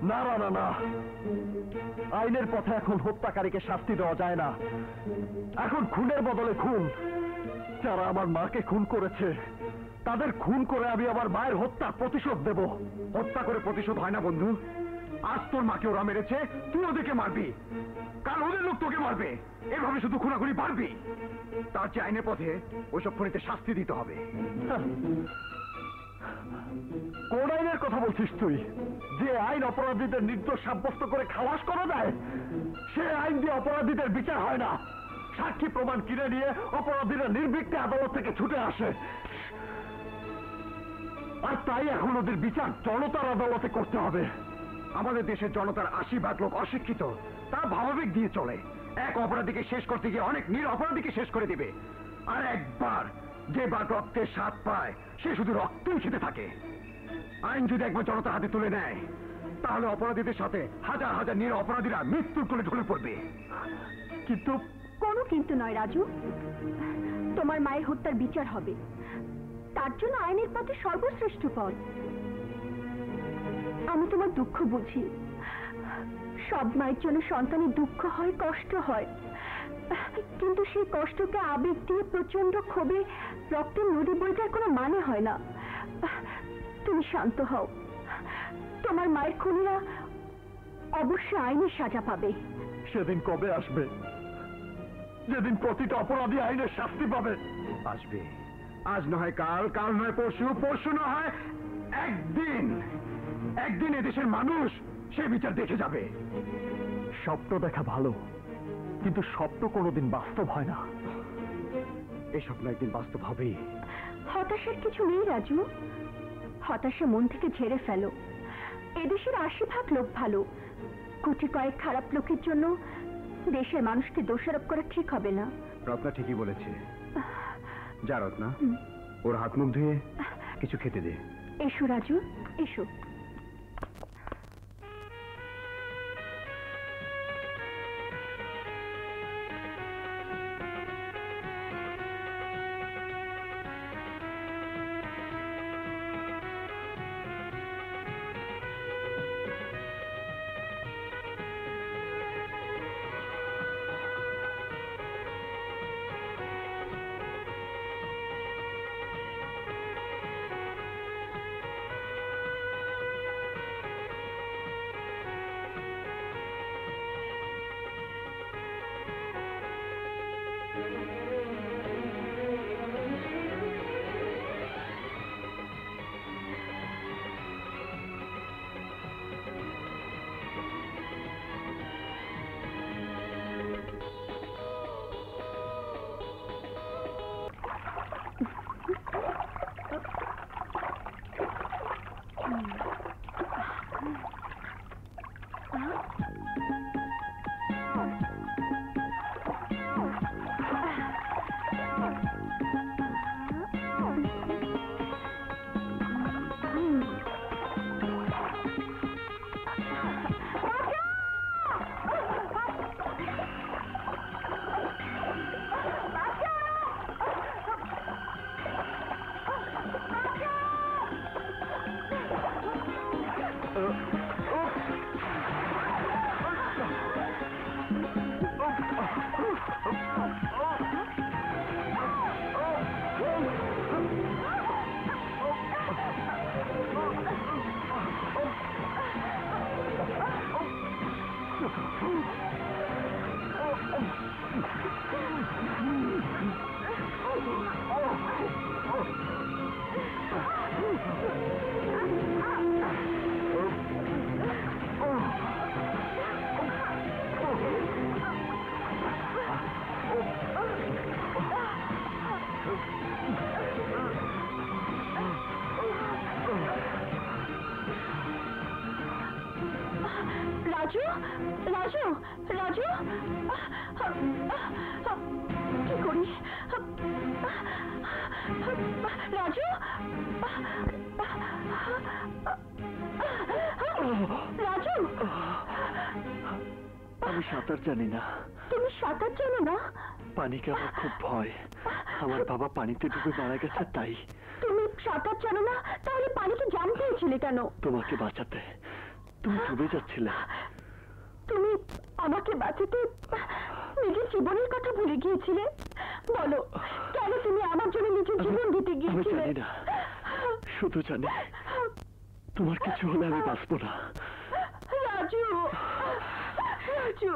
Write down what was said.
না না না না, আইনের পথে এখন হত্যাকারীকে শাস্তি দেওয়া যায় না। এখন খুনের বদলে খুন। যারা আমার মাকে খুন করেছে তাদের খুন করে আমি আমার মায়ের হত্যার প্রতিশোধ দেব। হত্যা করে প্রতিশোধ হয় না বন্ধু। আজ তোর মাকে ওরা মেরেছে, তুই ওদেরকে মারবি, কাল ওদের লোক তোকে মারবে, এভাবে শুধু খুনাখুনি বাড়বি। তার যে আইনের পথে ওইসব খুনিতে শাস্তি দিতে হবে। কোন আইনের কথা বলছিস তুই? যে আইন অপরাধীদের নির্দোষ সাব্যস্ত করে খালাস করা যায়, সে আইন দিয়ে অপরাধীদের বিচার হয় না। সাক্ষী প্রমাণ কিনে নিয়ে অপরাধীরা নির্বিঘ্নে আদালত থেকে ছুটে আসে, আর তাই এখন ওদের বিচার জনতার আদালতে করতে হবে। আমাদের দেশের জনতার ৮০% লোক অশিক্ষিত, তারা ভাবাবেগ দিয়ে চলে। এক অপরাধীকে শেষ করতে গিয়ে অনেক নিরপরাধীকে শেষ করে দিবে। আর একবার যে বার রক্তের স্বাদ পায় সে শুধু রক্তই খেতে থাকে। আইন যদি একবার জনতার হাতে তুলে নেয় তাহলে অপরাধীদের সাথে হাজার হাজার নিরপরাধীরা মৃত্যুর কোলে ঢলে পড়বে। কিন্তু কোনো কিন্তু নয় রাজু, তোমার মায়ের হত্যার বিচার হবে। তার জন্য আইনের পথে সর্বশ্রেষ্ঠ পথ। আমি তোমার দুঃখ বুঝি। সব মায়ের জন্য সন্তানের দুঃখ হয়, কষ্ট হয়, কিন্তু সেই কষ্টকে আবেগ দিয়ে প্রচন্ড ক্ষোভে রক্তের নদী বইটার কোনো মানে হয় না। তুমি শান্ত হও। তোমার মায়ের খুনিরা অবশ্যই আইনের সাজা পাবে। সেদিন কবে আসবে যেদিন প্রতিটা অপরাধী আইনের শাস্তি পাবে? আসবে। আজ নয় কাল, কাল নয় পরশু, পরশু না হয় একদিন। একদিন এদেশের মানুষ সে বিচার দেখে যাবে। স্বপ্ন দেখা ভালো, কিন্তু স্বপ্ন কোনোদিন বাস্তব হয় না। এই স্বপ্ন একদিন বাস্তব হবেই। হতাশার কিছু নেই রাজু। হতাশা মন থেকে ঝেড়ে ফেলো। এদেশের ৮০% লোক ভালো। কোটি কয়েক খারাপ লোকের জন্য দেশের মানুষকে দোষারোপ করা ঠিক হবে না। রত্না ঠিকই বলেছে। যা রত্না, ওর হাত মুখ ধুয়ে কিছু খেতে দে। এসো রাজু, এসো। রাজু, রাজু, রাজু, কি করি? রাজু, রাজু, আমি সাঁতার জানি না। তুমি সাঁতার জানো না? পানিকে আমার খুব ভয়। আমার বাবা পানিতে ডুবে মারা গেছে, তাই। তুমি সাঁতার জানো না? তাহলে পানিতে জাম্প দিয়েছিলে কেন? তোমাকে বাঁচাতে। তুমি ডুবে যাচ্ছিলে। তুমি আমাকে বাঁচাতে নিজের জীবনের কথা ভুলে গিয়েছিলে। বলো, কেন তুমি আমার জন্য নিজের জীবন দিতে আমি গিয়েছিলে? জানি না, শুধু জানি তোমার কিছু হলে আমি বাঁচবো না। রাজু, রাজু।